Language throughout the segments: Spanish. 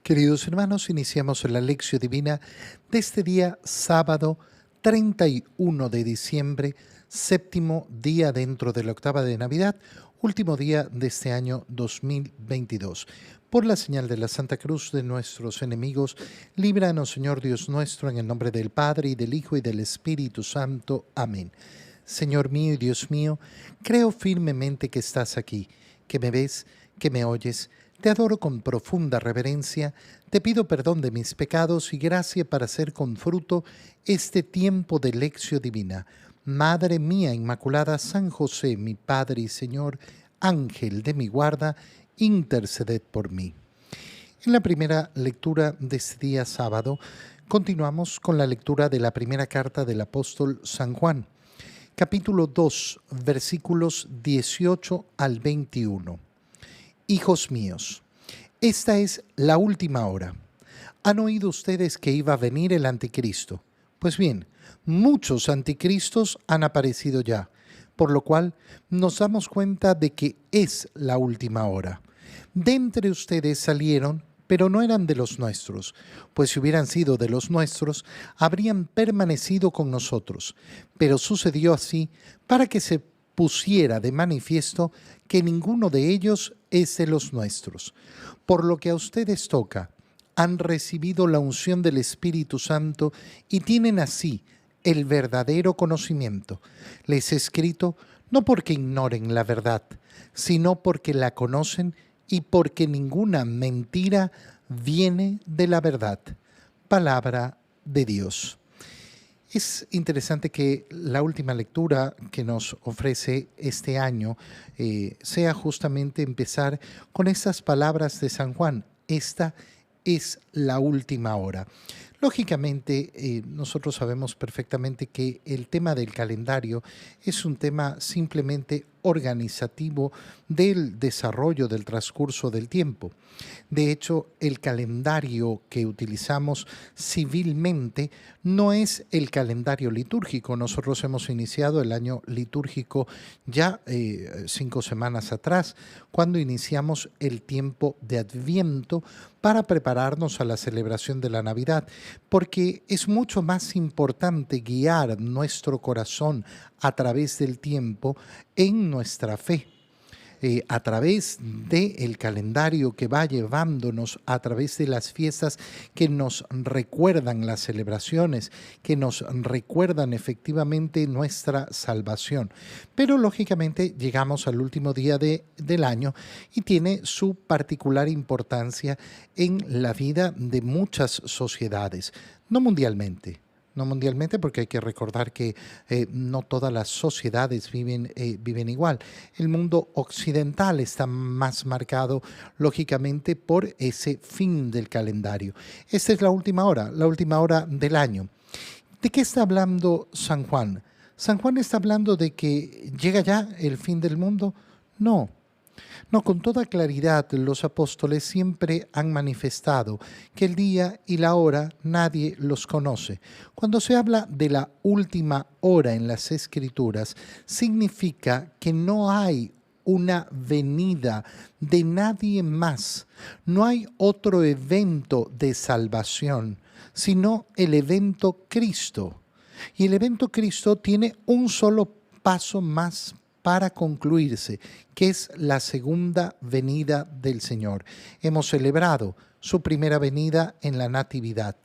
Queridos hermanos, iniciamos la lección divina de este día sábado 31 de diciembre, séptimo día dentro de la octava de Navidad, último día de este año 2022. Por la señal de la Santa Cruz de nuestros enemigos, líbranos, Señor Dios nuestro, en el nombre del Padre, y del Hijo, y del Espíritu Santo. Amén. Señor mío y Dios mío, creo firmemente que estás aquí, que me ves, que me oyes. Te adoro con profunda reverencia, te pido perdón de mis pecados y gracia para hacer con fruto este tiempo de lección divina. Madre mía Inmaculada, San José, mi Padre y Señor, Ángel de mi guarda, interceded por mí. En la primera lectura de este día sábado, continuamos con la lectura de la primera carta del apóstol San Juan, capítulo 2, versículos 18 al 21. Hijos míos, esta es la última hora. ¿Han oído ustedes que iba a venir el anticristo? Pues bien, muchos anticristos han aparecido ya, por lo cual nos damos cuenta de que es la última hora. De entre ustedes salieron, pero no eran de los nuestros, pues si hubieran sido de los nuestros, habrían permanecido con nosotros. Pero sucedió así para que se pusiera de manifiesto que ninguno de ellos es de los nuestros. Por lo que a ustedes toca, han recibido la unción del Espíritu Santo y tienen así el verdadero conocimiento. Les he escrito no porque ignoren la verdad, sino porque la conocen y porque ninguna mentira viene de la verdad. Palabra de Dios. Es interesante que la última lectura que nos ofrece este año sea justamente empezar con estas palabras de San Juan. Esta es la última hora. Lógicamente, nosotros sabemos perfectamente que el tema del calendario es un tema simplemente organizativo del desarrollo del transcurso del tiempo. De hecho, el calendario que utilizamos civilmente no es el calendario litúrgico. Nosotros hemos iniciado el año litúrgico ya 5 semanas atrás, cuando iniciamos el tiempo de Adviento para prepararnos a la celebración de la Navidad, porque es mucho más importante guiar nuestro corazón a través del tiempo en nuestra fe. A través del calendario que va llevándonos, a través de las fiestas que nos recuerdan las celebraciones, que nos recuerdan efectivamente nuestra salvación. Pero lógicamente llegamos al último día del año y tiene su particular importancia en la vida de muchas sociedades, no mundialmente. No mundialmente, porque hay que recordar que no todas las sociedades viven igual. El mundo occidental está más marcado, lógicamente, por ese fin del calendario. Esta es la última hora del año. ¿De qué está hablando San Juan? ¿San Juan está hablando de que llega ya el fin del mundo? No. No, con toda claridad los apóstoles siempre han manifestado que el día y la hora nadie los conoce. Cuando se habla de la última hora en las Escrituras, significa que no hay una venida de nadie más. No hay otro evento de salvación, sino el evento Cristo. Y el evento Cristo tiene un solo paso más para concluirse, que es la segunda venida del Señor. Hemos celebrado su primera venida en la Natividad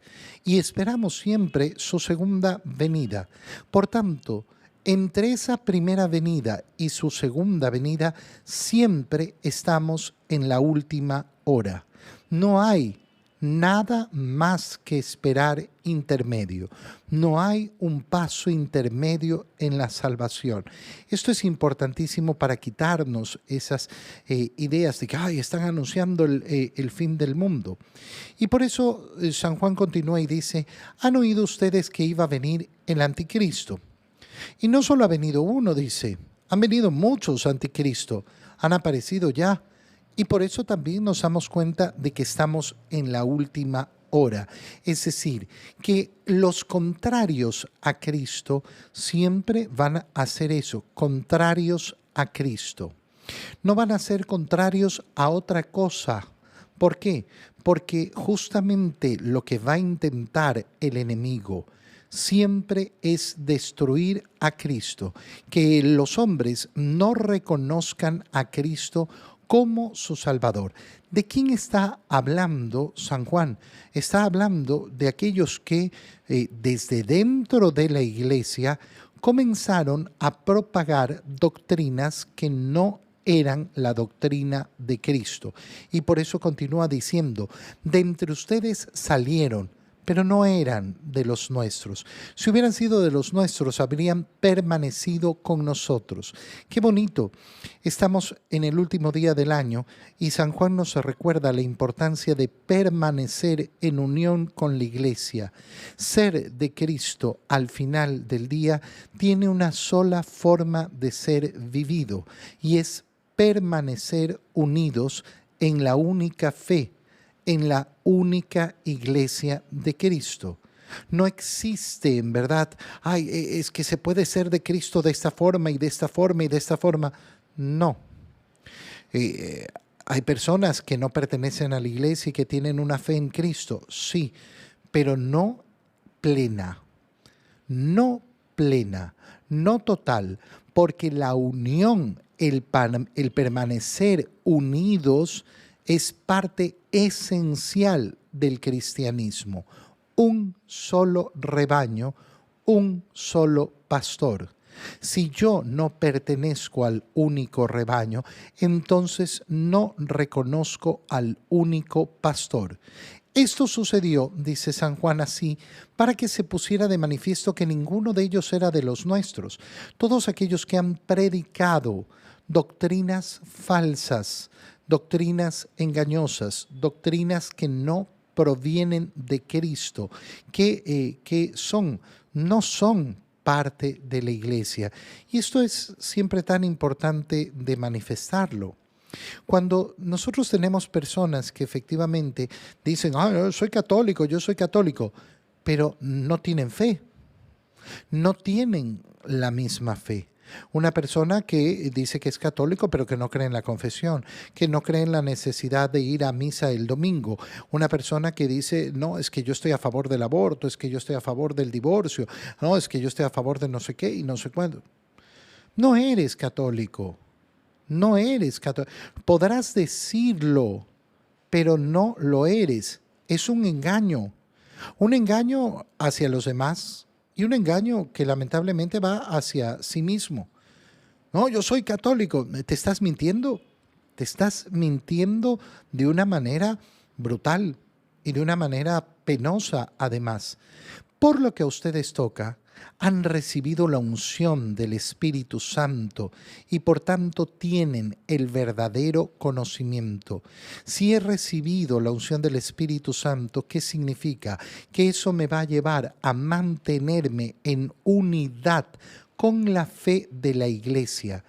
y esperamos siempre su segunda venida. Por tanto, entre esa primera venida y su segunda venida, siempre estamos en la última hora. No hay nada más que esperar intermedio. No hay un paso intermedio en la salvación. Esto es importantísimo para quitarnos esas ideas de que están anunciando el fin del mundo. Y por eso San Juan continúa y dice, ¿han oído ustedes que iba a venir el anticristo? Y no solo ha venido uno, dice, han venido muchos anticristos, han aparecido ya. Y por eso también nos damos cuenta de que estamos en la última hora. Es decir, que los contrarios a Cristo siempre van a hacer eso, contrarios a Cristo. No van a ser contrarios a otra cosa. ¿Por qué? porque justamente lo que va a intentar el enemigo siempre es destruir a Cristo, que los hombres no reconozcan a Cristo como su Salvador. ¿De quién está hablando San Juan? Está hablando de aquellos que desde dentro de la iglesia comenzaron a propagar doctrinas que no eran la doctrina de Cristo. Y por eso continúa diciendo, de entre ustedes salieron, pero no eran de los nuestros. Si hubieran sido de los nuestros, habrían permanecido con nosotros. Qué bonito. Estamos en el último día del año y San Juan nos recuerda la importancia de permanecer en unión con la iglesia. Ser de Cristo al final del día tiene una sola forma de ser vivido y es permanecer unidos en la única fe, en la única iglesia de Cristo. No existe en verdad, es que se puede ser de Cristo de esta forma y de esta forma y de esta forma. No. Hay personas que no pertenecen a la iglesia y que tienen una fe en Cristo, sí, pero no plena, no plena, no total, porque la unión, el permanecer unidos es parte esencial del cristianismo. Un solo rebaño, un solo pastor. Si yo no pertenezco al único rebaño, entonces no reconozco al único pastor. Esto sucedió, dice San Juan así, para que se pusiera de manifiesto que ninguno de ellos era de los nuestros. Todos aquellos que han predicado doctrinas falsas, doctrinas engañosas, doctrinas que no provienen de Cristo, que no son parte de la iglesia. Y esto es siempre tan importante de manifestarlo. Cuando nosotros tenemos personas que efectivamente dicen, yo soy católico, pero no tienen fe, no tienen la misma fe. Una persona que dice que es católico pero que no cree en la confesión, que no cree en la necesidad de ir a misa el domingo. Una persona que dice, no, es que yo estoy a favor del aborto, es que yo estoy a favor del divorcio, no, es que yo estoy a favor de no sé qué y no sé cuándo. No eres católico, no eres católico. Podrás decirlo, pero no lo eres. Es un engaño hacia los demás y un engaño que lamentablemente va hacia sí mismo. No, yo soy católico. ¿Te estás mintiendo? Te estás mintiendo de una manera brutal y de una manera penosa además. Por lo que a ustedes toca, han recibido la unción del Espíritu Santo y por tanto tienen el verdadero conocimiento. Si he recibido la unción del Espíritu Santo, ¿qué significa? Que eso me va a llevar a mantenerme en unidad con la fe de la iglesia.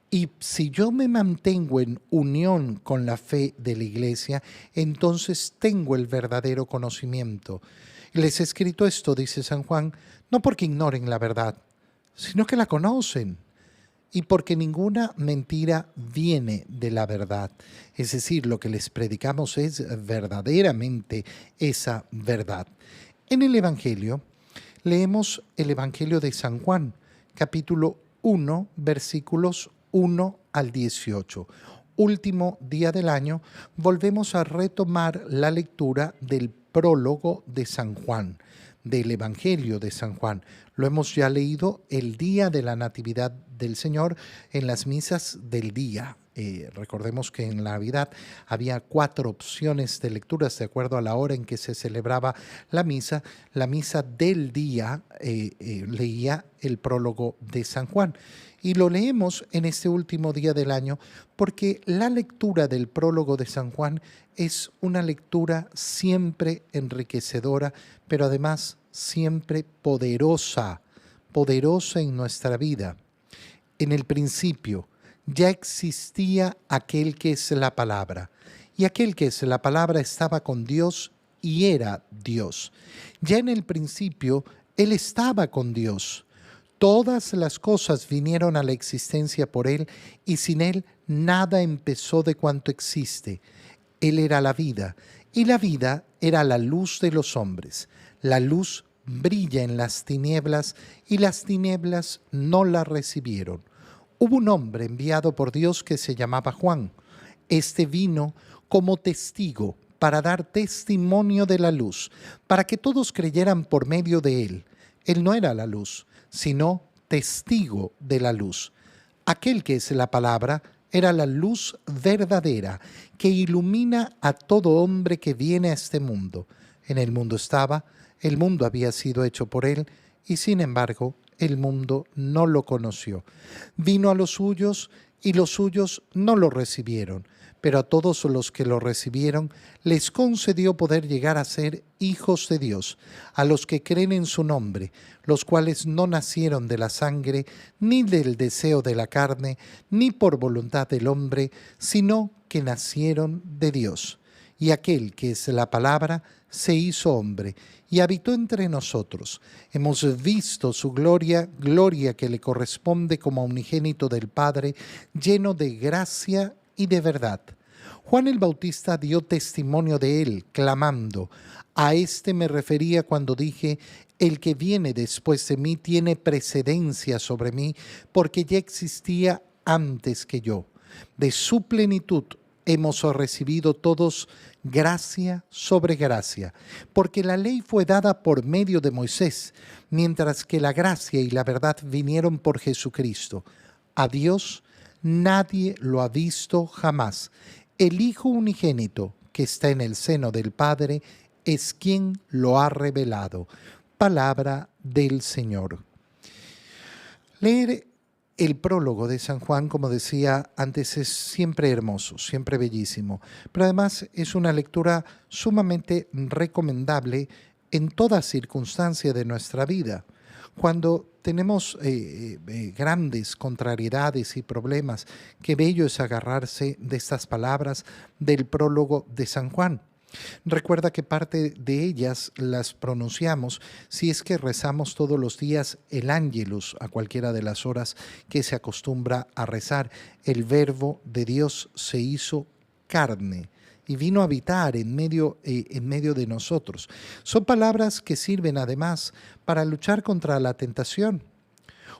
Y si yo me mantengo en unión con la fe de la iglesia, entonces tengo el verdadero conocimiento. Les he escrito esto, dice San Juan, no porque ignoren la verdad, sino que la conocen y porque ninguna mentira viene de la verdad. Es decir, lo que les predicamos es verdaderamente esa verdad. En el Evangelio, leemos el Evangelio de San Juan, capítulo 1, versículos 1 al 18. Último día del año, volvemos a retomar la lectura del prólogo de San Juan, del Evangelio de San Juan. Lo hemos ya leído el día de la Natividad del Señor en las misas del día. Recordemos que en la Navidad había 4 opciones de lecturas de acuerdo a la hora en que se celebraba la misa. La misa del día leía el prólogo de San Juan. Y lo leemos en este último día del año porque la lectura del prólogo de San Juan es una lectura siempre enriquecedora, pero además siempre poderosa en nuestra vida. En el principio ya existía aquel que es la palabra, y aquel que es la palabra estaba con Dios y era Dios. Ya en el principio Él estaba con Dios. Todas las cosas vinieron a la existencia por Él, y sin Él nada empezó de cuanto existe. Él era la vida, Y la vida era la luz de los hombres. La luz brilla en las tinieblas y las tinieblas no la recibieron. Hubo un hombre enviado por Dios que se llamaba Juan. Este vino como testigo para dar testimonio de la luz, para que todos creyeran por medio de él. Él no era la luz, sino testigo de la luz. Aquel que es la palabra era la luz verdadera que ilumina a todo hombre que viene a este mundo. En el mundo estaba, el mundo había sido hecho por él, y sin embargo el mundo no lo conoció. Vino a los suyos y los suyos no lo recibieron, pero a todos los que lo recibieron les concedió poder llegar a ser hijos de Dios, a los que creen en su nombre, los cuales no nacieron de la sangre, ni del deseo de la carne, ni por voluntad del hombre, sino que nacieron de Dios. Y aquel que es la palabra se hizo hombre y habitó entre nosotros. Hemos visto su gloria, gloria que le corresponde como unigénito del Padre, lleno de gracia y de verdad. Juan el Bautista dio testimonio de él, clamando: a este me refería cuando dije, el que viene después de mí tiene precedencia sobre mí, porque ya existía antes que yo. De su plenitud hemos recibido todos gracia sobre gracia, porque la ley fue dada por medio de Moisés, mientras que la gracia y la verdad vinieron por Jesucristo. A Dios nadie lo ha visto jamás. El Hijo unigénito que está en el seno del Padre es quien lo ha revelado. Palabra del Señor. Leer el prólogo de San Juan, como decía antes, es siempre hermoso, siempre bellísimo, pero además es una lectura sumamente recomendable en toda circunstancia de nuestra vida. Cuando tenemos grandes contrariedades y problemas, qué bello es agarrarse de estas palabras del prólogo de San Juan. Recuerda que parte de ellas las pronunciamos si es que rezamos todos los días el Ángelus a cualquiera de las horas que se acostumbra a rezar. El Verbo de Dios se hizo carne y vino a habitar en medio de nosotros. Son palabras que sirven además para luchar contra la tentación.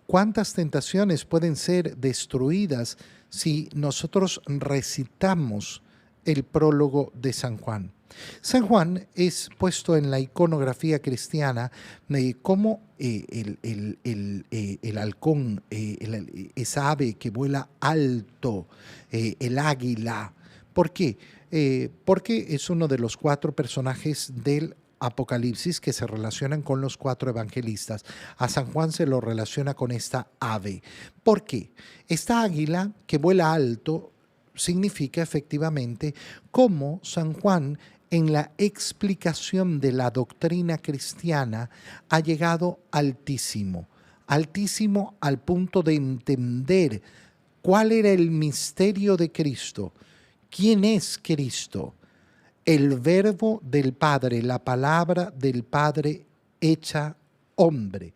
¿Cuántas tentaciones pueden ser destruidas si nosotros recitamos el prólogo de San Juan? San Juan es puesto en la iconografía cristiana como el halcón, esa ave que vuela alto, el águila. ¿Por qué? Porque es uno de los 4 personajes del Apocalipsis que se relacionan con los 4 evangelistas. A San Juan se lo relaciona con esta ave. ¿Por qué? Esta águila que vuela alto significa efectivamente cómo San Juan en la explicación de la doctrina cristiana ha llegado altísimo, altísimo al punto de entender cuál era el misterio de Cristo, quién es Cristo, el Verbo del Padre, la palabra del Padre hecha hombre,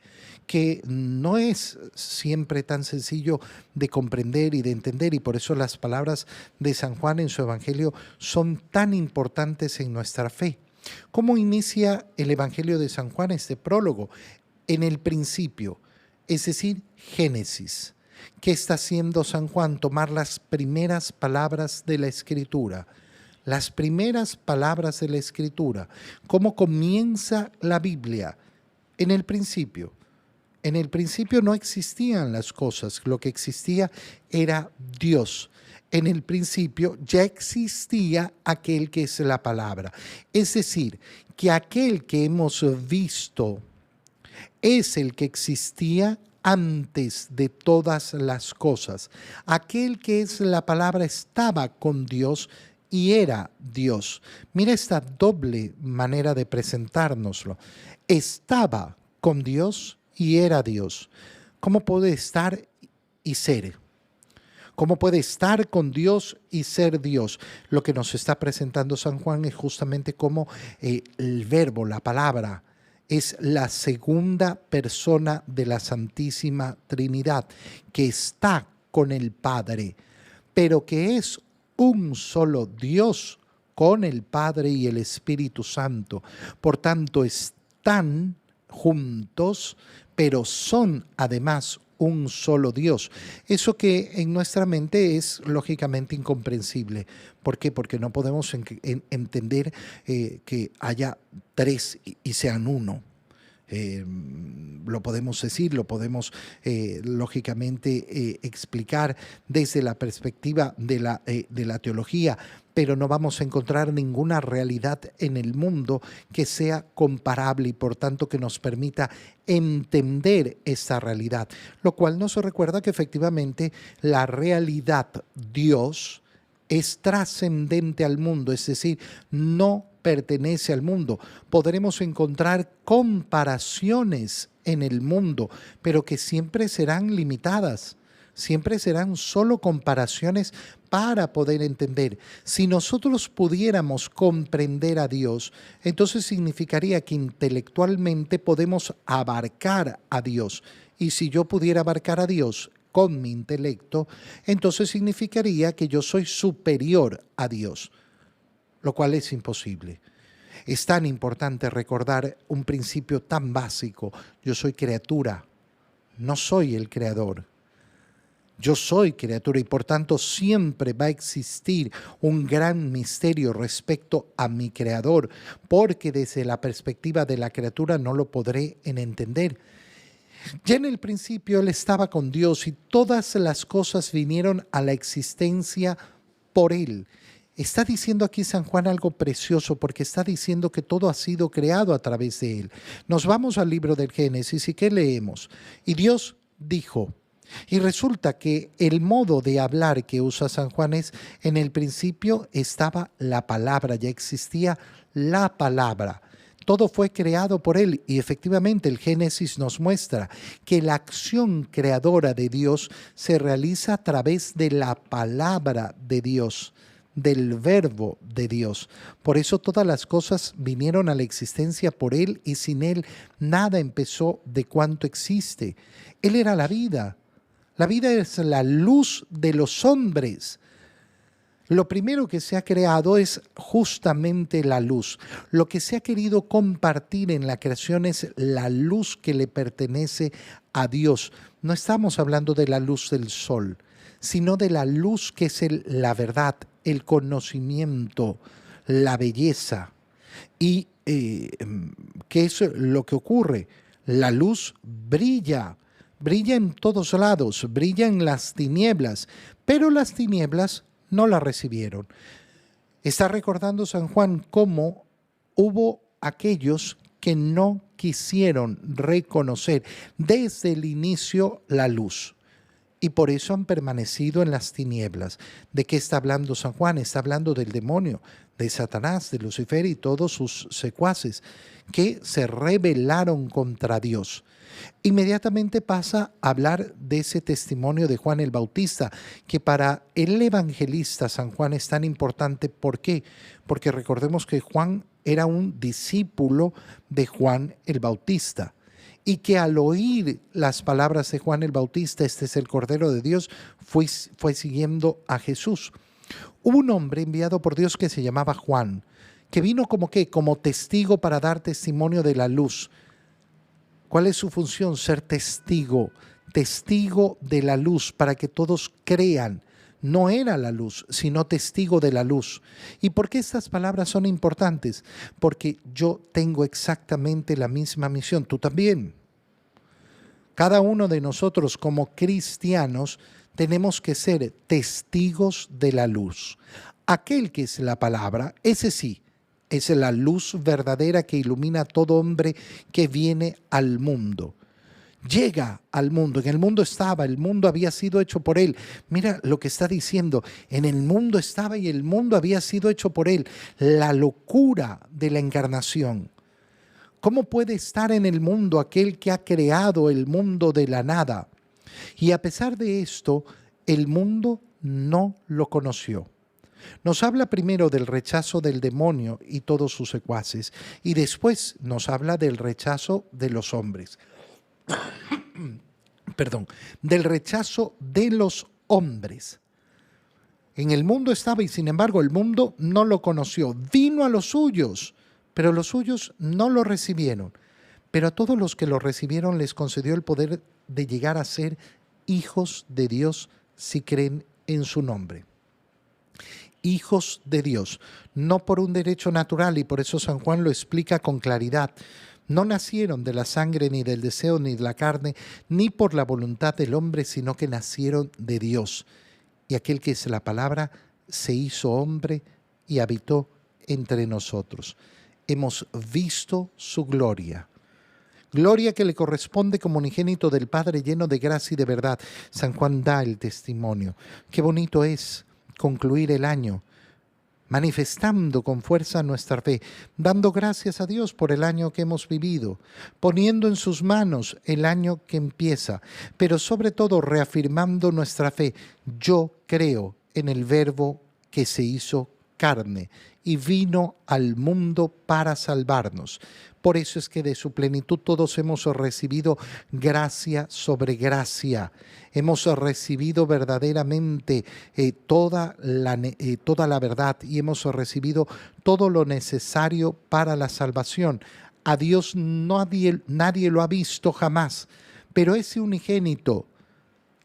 que no es siempre tan sencillo de comprender y de entender, y por eso las palabras de San Juan en su Evangelio son tan importantes en nuestra fe. ¿Cómo inicia el Evangelio de San Juan este prólogo? En el principio, es decir, Génesis. ¿Qué está haciendo San Juan? Tomar las primeras palabras de la Escritura. Las primeras palabras de la Escritura. ¿Cómo comienza la Biblia? En el principio. En el principio no existían las cosas, lo que existía era Dios. En el principio ya existía aquel que es la palabra. Es decir, que aquel que hemos visto es el que existía antes de todas las cosas. Aquel que es la palabra estaba con Dios y era Dios. Mira esta doble manera de presentárnoslo. Estaba con Dios y era Dios. ¿Cómo puede estar y ser? ¿Cómo puede estar con Dios y ser Dios? Lo que nos está presentando San Juan es justamente cómo el verbo, la palabra, es la segunda persona de la Santísima Trinidad, que está con el Padre, pero que es un solo Dios con el Padre y el Espíritu Santo. Por tanto, están juntos, pero son además un solo Dios. Eso que en nuestra mente es lógicamente incomprensible. ¿Por qué? Porque no podemos entender que haya tres y sean uno. Lo podemos decir, lo podemos lógicamente explicar desde la perspectiva de la teología, pero no vamos a encontrar ninguna realidad en el mundo que sea comparable y por tanto que nos permita entender esa realidad. Lo cual nos recuerda que efectivamente la realidad Dios es trascendente al mundo, es decir, no pertenece al mundo. Podremos encontrar comparaciones en el mundo, pero que siempre serán limitadas. Siempre serán solo comparaciones para poder entender. Si nosotros pudiéramos comprender a Dios, entonces significaría que intelectualmente podemos abarcar a Dios. Y si yo pudiera abarcar a Dios con mi intelecto, entonces significaría que yo soy superior a Dios, lo cual es imposible. Es tan importante recordar un principio tan básico. Yo soy criatura, no soy el creador. Yo soy criatura y por tanto siempre va a existir un gran misterio respecto a mi creador, porque desde la perspectiva de la criatura no lo podré entender. Ya en el principio él estaba con Dios y todas las cosas vinieron a la existencia por él. Está diciendo aquí San Juan algo precioso porque está diciendo que todo ha sido creado a través de él. Nos vamos al libro del Génesis y ¿qué leemos? Y Dios dijo. Y resulta que el modo de hablar que usa San Juan es, en el principio estaba la palabra, ya existía la palabra. Todo fue creado por él y efectivamente el Génesis nos muestra que la acción creadora de Dios se realiza a través de la palabra de Dios, del verbo de Dios. Por eso todas las cosas vinieron a la existencia por él y sin él nada empezó de cuanto existe. Él era la vida. La vida es la luz de los hombres. Lo primero que se ha creado es justamente la luz. Lo que se ha querido compartir en la creación es la luz que le pertenece a Dios. No estamos hablando de la luz del sol, sino de la luz que es la verdad, el conocimiento, la belleza. ¿Y qué es lo que ocurre? La luz brilla. Brilla en todos lados, brilla en las tinieblas, pero las tinieblas no la recibieron. Está recordando San Juan cómo hubo aquellos que no quisieron reconocer desde el inicio la luz y por eso han permanecido en las tinieblas. ¿De qué está hablando San Juan? Está hablando del demonio, de Satanás, de Lucifer y todos sus secuaces que se rebelaron contra Dios. Inmediatamente pasa a hablar de ese testimonio de Juan el Bautista, que para el evangelista San Juan es tan importante. ¿Por qué? Porque recordemos que Juan era un discípulo de Juan el Bautista y que al oír las palabras de Juan el Bautista, este es el Cordero de Dios, fue siguiendo a Jesús. Hubo un hombre enviado por Dios que se llamaba Juan, que vino como ¿qué? Como testigo para dar testimonio de la luz. ¿Cuál es su función? Ser testigo, testigo de la luz para que todos crean. No era la luz, sino testigo de la luz. ¿Y por qué estas palabras son importantes? Porque yo tengo exactamente la misma misión, tú también. Cada uno de nosotros como cristianos tenemos que ser testigos de la luz. Aquel que es la palabra, ese sí, es la luz verdadera que ilumina a todo hombre que viene al mundo. Llega al mundo, en el mundo estaba, el mundo había sido hecho por él. Mira lo que está diciendo, en el mundo estaba y el mundo había sido hecho por él. La locura de la encarnación. ¿Cómo puede estar en el mundo aquel que ha creado el mundo de la nada? Y a pesar de esto, el mundo no lo conoció. Nos habla primero del rechazo del demonio y todos sus secuaces, y después nos habla del rechazo de los hombres. Perdón, del rechazo de los hombres. En el mundo estaba y sin embargo el mundo no lo conoció. Vino a los suyos, pero los suyos no lo recibieron. Pero a todos los que lo recibieron les concedió el poder de llegar a ser hijos de Dios si creen en su nombre. Hijos de Dios, no por un derecho natural, y por eso San Juan lo explica con claridad. No nacieron de la sangre, ni del deseo, ni de la carne, ni por la voluntad del hombre, sino que nacieron de Dios. Y aquel que es la palabra se hizo hombre y habitó entre nosotros. Hemos visto su gloria. Gloria que le corresponde como unigénito del Padre, lleno de gracia y de verdad. San Juan da el testimonio. Qué bonito es concluir el año manifestando con fuerza nuestra fe, dando gracias a Dios por el año que hemos vivido, poniendo en sus manos el año que empieza, pero sobre todo reafirmando nuestra fe. Yo creo en el Verbo que se hizo carne y vino al mundo para salvarnos. Por eso es que de su plenitud todos hemos recibido gracia sobre gracia. Hemos recibido verdaderamente toda la verdad y hemos recibido todo lo necesario para la salvación. A Dios nadie lo ha visto jamás, pero ese unigénito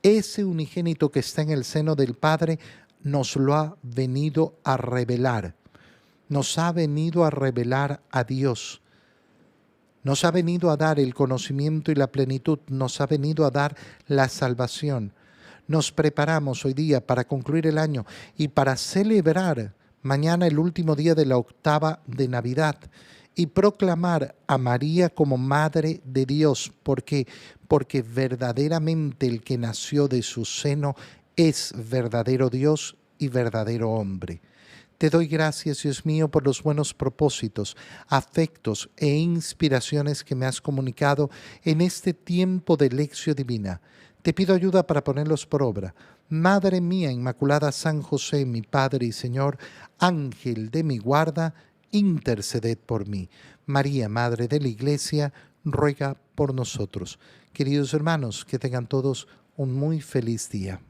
que está en el seno del Padre, nos lo ha venido a revelar. Nos ha venido a revelar a Dios. Nos ha venido a dar el conocimiento y la plenitud. Nos ha venido a dar la salvación. Nos preparamos hoy día para concluir el año y para celebrar mañana el último día de la octava de Navidad y proclamar a María como Madre de Dios. ¿Por qué? Porque verdaderamente el que nació de su seno es verdadero Dios y verdadero hombre. Te doy gracias, Dios mío, por los buenos propósitos, afectos e inspiraciones que me has comunicado en este tiempo de lección divina. Te pido ayuda para ponerlos por obra. Madre mía Inmaculada, San José, mi Padre y Señor, Ángel de mi guarda, interceded por mí. María, Madre de la Iglesia, ruega por nosotros. Queridos hermanos, que tengan todos un muy feliz día.